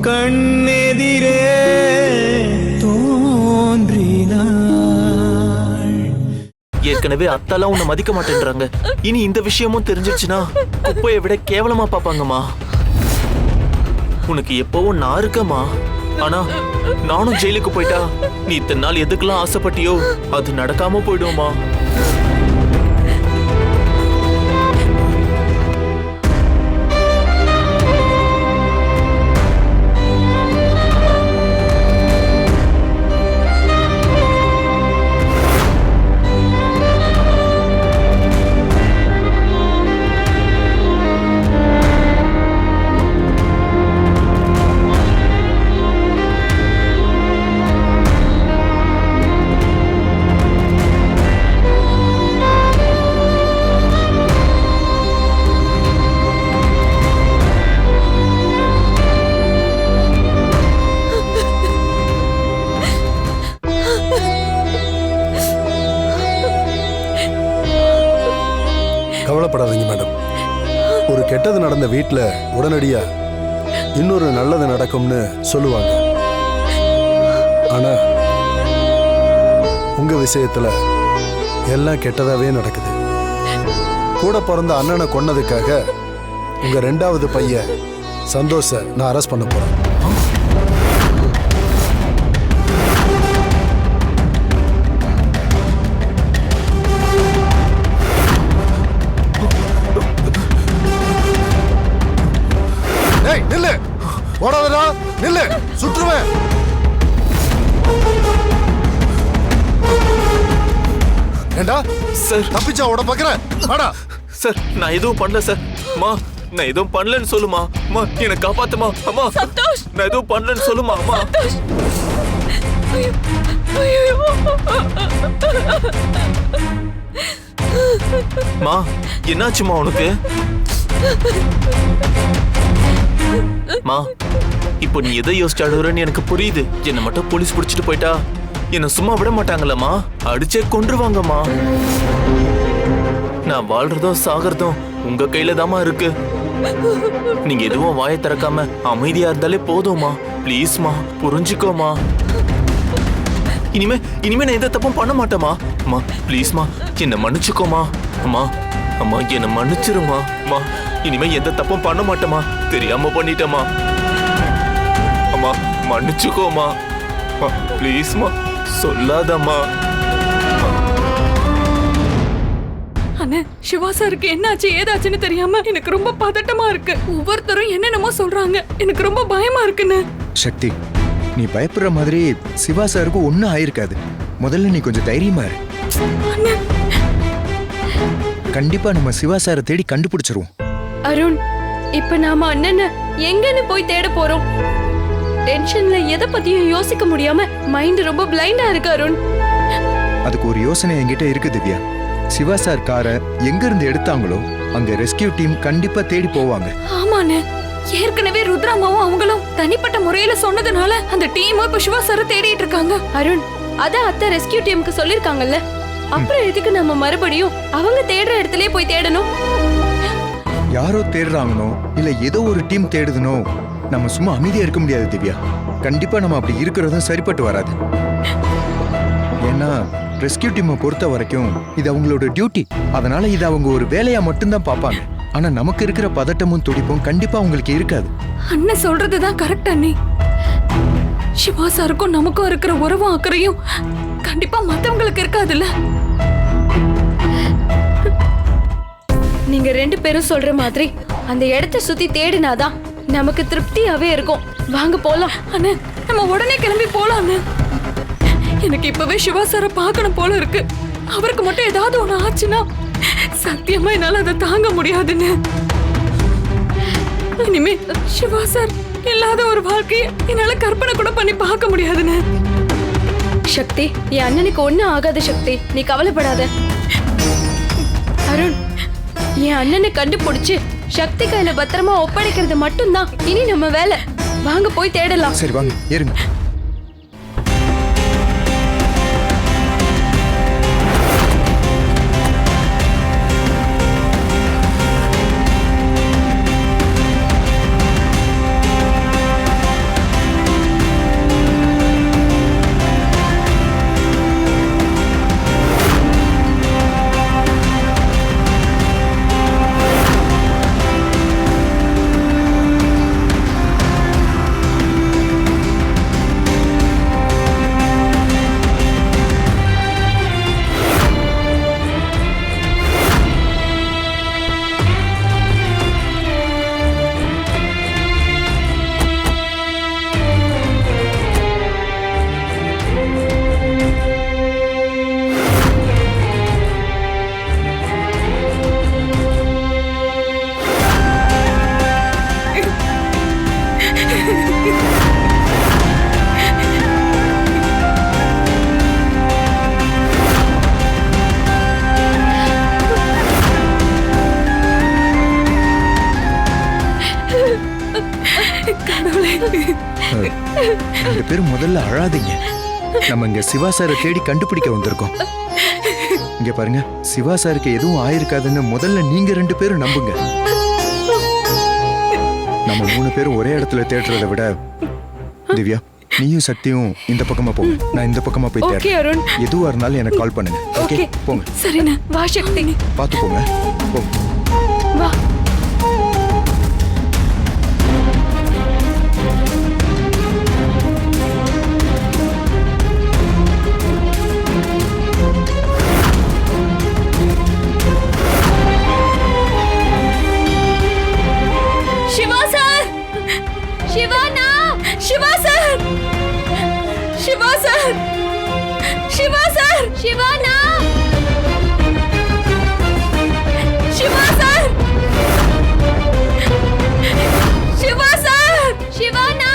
கண்ணெதிரே தோன்றினாள். ஏற்கனவே அத்தாலாம் உன்னை மதிக்க மாட்டேன்றாங்க. இனி இந்த விஷயமும் தெரிஞ்சிருச்சுன்னா குப்பையை விட கேவலமா பாப்பாங்கம்மா. உனக்கு எப்பவும் நான் இருக்கமா. ஆனா நானும் ஜெயிலுக்கு போயிட்டா நீ இத்தனை நாள் எதுக்கெல்லாம் ஆசைப்பட்டியோ அது நடக்காம போயிடுமா. கவலைப்படாதீங்க மேடம். ஒரு கெட்டது நடந்த வீட்டில் உடனடியா இன்னொரு நல்லது நடக்கும்னு சொல்லுவாங்க. ஆனா உங்க விஷயத்துல எல்லாம் கெட்டதாவே நடக்குது. கூட பிறந்த அண்ணனை கொன்னதுக்காக உங்க 2வது பையன் சந்தோஷ நான் அரெஸ்ட் பண்ண போறேன். நில்லு, ஓடாதடா, நில்லு, சுற்றுவேன். ஏண்டா சார் தப்பிச்சா ஓட பாக்குற? வாடா. சார் நான் எதுவும் பண்ணல சார். அம்மா நான் எதுவும் பண்ணலன்னு சொல்லுமா. அம்மா என்னை காப்பாத்துமா. அம்மா சந்தோஷ், நான் எதுவும் பண்ணலன்னு சொல்லுமா. அம்மா சந்தோஷ். ஐயோ. மா என்னாச்சுமா உனக்கு? மா இப்போ நீ எதை யோசிச்சு அழுகுறன்னு எனக்கு புரியுது. என்னை மட்டும் போலீஸ் பிடிச்சிட்டு போயிட்டா என்னை சும்மா விட மாட்டாங்களம்மா, அடிச்சே கொன்றுவாங்கம்மா. நான் வாழ்றதும் சாகிறதும் உங்க கையில தாமா இருக்கு. நீங்க எதுவும் வாயை திறக்காம அமைதியா இருந்தாலே போதும்மா. ப்ளீஸ்மா புரிஞ்சுக்கோமா. இனிமே நான் எந்த தப்பும் பண்ண மாட்டேமா. அம்மா ப்ளீஸ்மா என்னை மன்னிச்சுக்கோமா. அம்மா அம்மா என்னை மன்னிச்சிருமா. அம்மா இனிமே எந்த தப்பும் பண்ண மாட்டேமா. தெரியாம பண்ணிட்டேமா. அம்மா மன்னிச்சுக்கோமா. ப்ளீஸ்மா சொல்லாதம்மா. அண்ணே, சிவா சாருக்கு என்னாச்சு ஏதாச்சுன்னு தெரியாம எனக்கு ரொம்ப பதட்டமா இருக்கு. ஒவ்வொருத்தரும் என்னென்னமோ சொல்றாங்க. எனக்கு ரொம்ப பயமா இருக்குன்னு. சக்தி, நீ பயப்படுற மாதிரி சிவா சாருக்கு ஒன்னும் ஆயிருக்காது. முதல்ல நீ கொஞ்சம் தைரியமா இரு. கண்டிப்பா நம்ம சிவா சாரை தேடி கண்டுபிடிச்சிருவோம். அருண், இப்ப நாம அண்ணன் எங்கன்னு போய் தேட போறோம்? டென்ஷன்ல எதை பத்தியும் யோசிக்க முடியாம மைண்ட் ரொம்ப பிளைண்டா இருக்கு அருண். அதுக்கு ஒரு யோசனை என்கிட்ட இருக்கு திவ்யா. சிவா சார் காரை எங்க இருந்து எடுத்தாங்களோ அங்க ரெஸ்கியூ டீம் கண்டிப்பா தேடி போவாங்க. ஆமாண்ணே, ஏற்கனவே ருத்ராமாவும் அவங்களும் தனிப்பட்ட முறையில சொன்னதுனால அந்த டீமும் இப்ப சிவா சாரை தேடிட்டு இருக்காங்க. அருண், அதான் அத்தை ரெஸ்கியூ டீமுக்கு சொல்லிருக்காங்கல்ல, அப்புறம் எதுக்கு நம்ம மறுபடியும் அவங்க தேடுற இடத்துலயே போய் தேடணும்? யாரோ தேடுறாங்கனோ இல்ல ஏதோ ஒரு டீம் தேடுதுனோ நம்ம சும்மா அமைதியா இருக்க முடியாது திவ்யா. கண்டிப்பா நம்ம அப்படி இருக்கிறதும் சரிப்பட்டு வராது. ஏன்னா ரெஸ்கியூ டீமை பொறுத்த வரைக்கும் இது அவங்களோட டியூட்டி. அதனால இது அவங்க ஒரு வேலையா மட்டும்தான் பார்ப்பாங்க. ஆனா நமக்கு இருக்கிற பதட்டமும் துடிப்பும் கண்டிப்பா உங்களுக்கு இருக்காது. அண்ணன் சொல்றதுதான் கரெக்ட் அண்ணி. சிவா சாருக்கும் நமக்கும் இருக்கிற உறவும் அக்கறையும் கண்டிப்பா மத்தவங்களுக்கு இருக்காதுல்ல. நீங்க 2 பேரும் சொல்ற மாதிரி அந்த இடத்தை சுத்தி தேடினாதான் நமக்கு திருப்தியாவே இருக்கும். வாங்க போலாம். அண்ணே, நம்ம உடனே கிளம்பி போலாம் அண்ணே. எனக்கு இப்பவே சிவா சாரை பார்க்கணும் போல இருக்கு. அவருக்கு மட்டும் ஏதாவது ஒண்ணு ஆச்சுன்னா சத்தியமா என்னால அதை தாங்க முடியாதுன்னு. இனிமே சிவா சார் இல்லாத ஒரு வாழ்க்கையை என்னால கற்பனை கூட பண்ணி பார்க்க முடியாதுன்னு. சக்தி, என் அண்ணனுக்கு ஒண்ணும் ஆகாத சக்தி, நீ கவலைப்படாத. அருண், என் அண்ணனை கண்டுபிடிச்சு சக்தி கையில பத்திரமா ஒப்படைக்கிறது மட்டும்தான் இனி நம்ம வேலை. வாங்க போய் தேடலாம். சரி வாங்க ஏறுங்க. ரெண்டு பேரும் முதல்ல அழாதீங்க. நம்ம இங்க சிவா சாரை தேடி கண்டுபிடிக்க வந்திருக்கோம். இங்க பாருங்க, சிவா சாருக்கு எதுவும் ஆயிருக்காதுன்னு முதல்ல நீங்க ரெண்டு பேரும் நம்புங்க. நம்ம 3 பேரும் ஒரே இடத்துல தேடுறதை விட, திவ்யா நீயும் சக்தியும் இந்த பக்கமா போங்க, நான் இந்த பக்கமா போய் ஓகே தேடுறேன். அருண். எதுவா இருந்தாலும் எனக்கு கால் பண்ணுங்க. ஓகே, போங்க. சரிண்ணா, வா சக்தி. பார்த்து போங்க. போங்க. வா. சிவா சார், சிவானா, Shiva sir, Shiva sir, Shiva sir, சிவானா, சிவா சார், சிவா சார், சிவானா.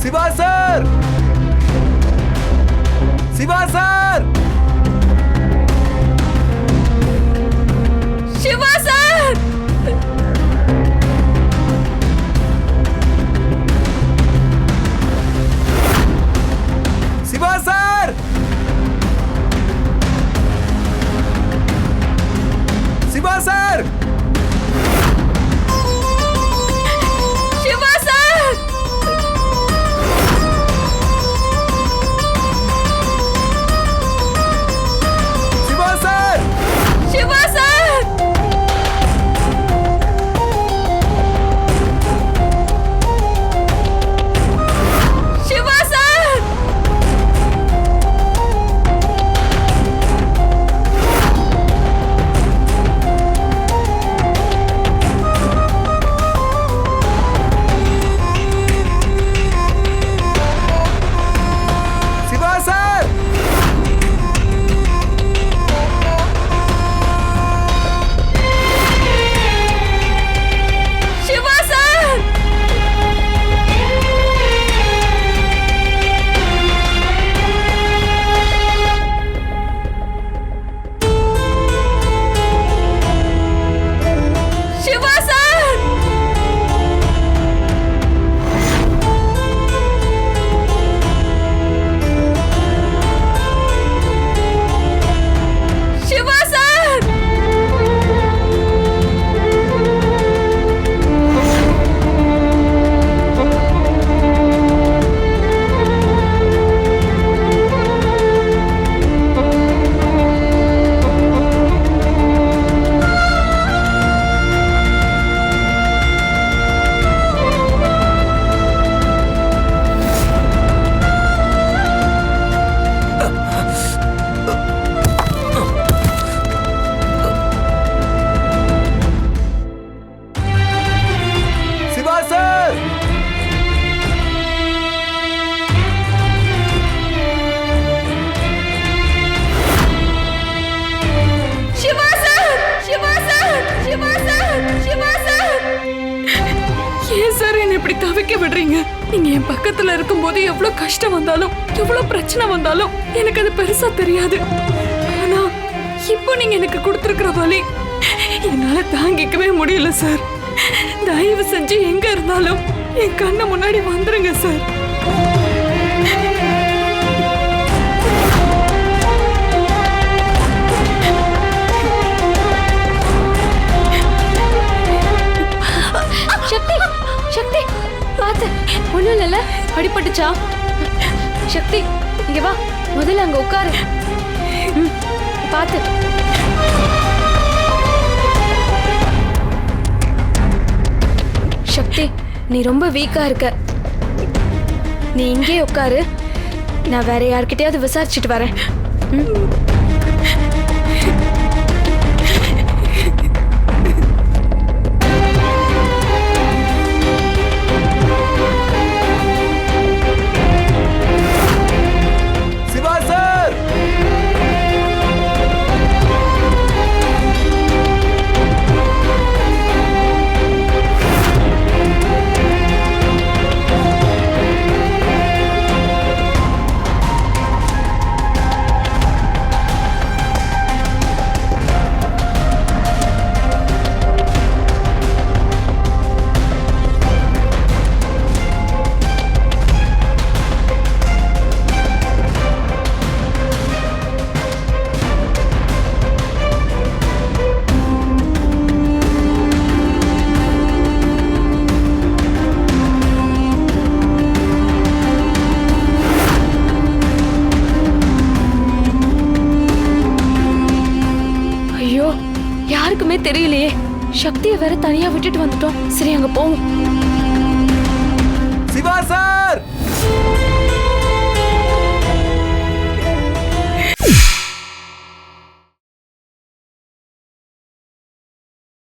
Shiva sir, Shiva sir, Shiva sir, Shiva sir, Shiva sir, Shiva sir. Shiva sir, Shiva sir, Shiva sir, Shiva sir, Shiva sir. Shiva sir. Shiva sir. Shiva sir, Shiva sir. Shiva sir. Shiva sir. Shiva sir. ஏன் சார் என்ன இப்படி தவிக்க விடுறீங்க? நீங்க என் பக்கத்துல இருக்கும்போது எவ்வளவு கஷ்டம் வந்தாலும் எவ்வளவு பிரச்சனை வந்தாலும் எனக்கு அது பெருசா தெரியாது. ஆனா இப்போ நீங்க எனக்கு கொடுத்துருக்கிற வலி என்னால தாங்கிக்கவே முடியல சார். தயவு செஞ்சு எங்க இருந்தாலும் என் கண்ணு முன்னாடி வந்துருங்க சார். சக்தி, சக்தி, பாத்து. ஒண்ணும் இல்லைல்ல? அடிபட்டுச்சா? சக்தி, இங்க வா. முதல்ல அங்க உட்காரு. பாத்து. சக்தி, நீ ரொம்ப வீக்கா இருக்க. நீ இங்கே உட்காரு. நான் வேற யார்கிட்டயாவது விசாரிச்சுட்டு வரேன். சிவா சார், முடியலையே. சக்தியை வேற தனியா விட்டுட்டு வந்துட்டோம். சரி அங்க போவோம். சிவா சார்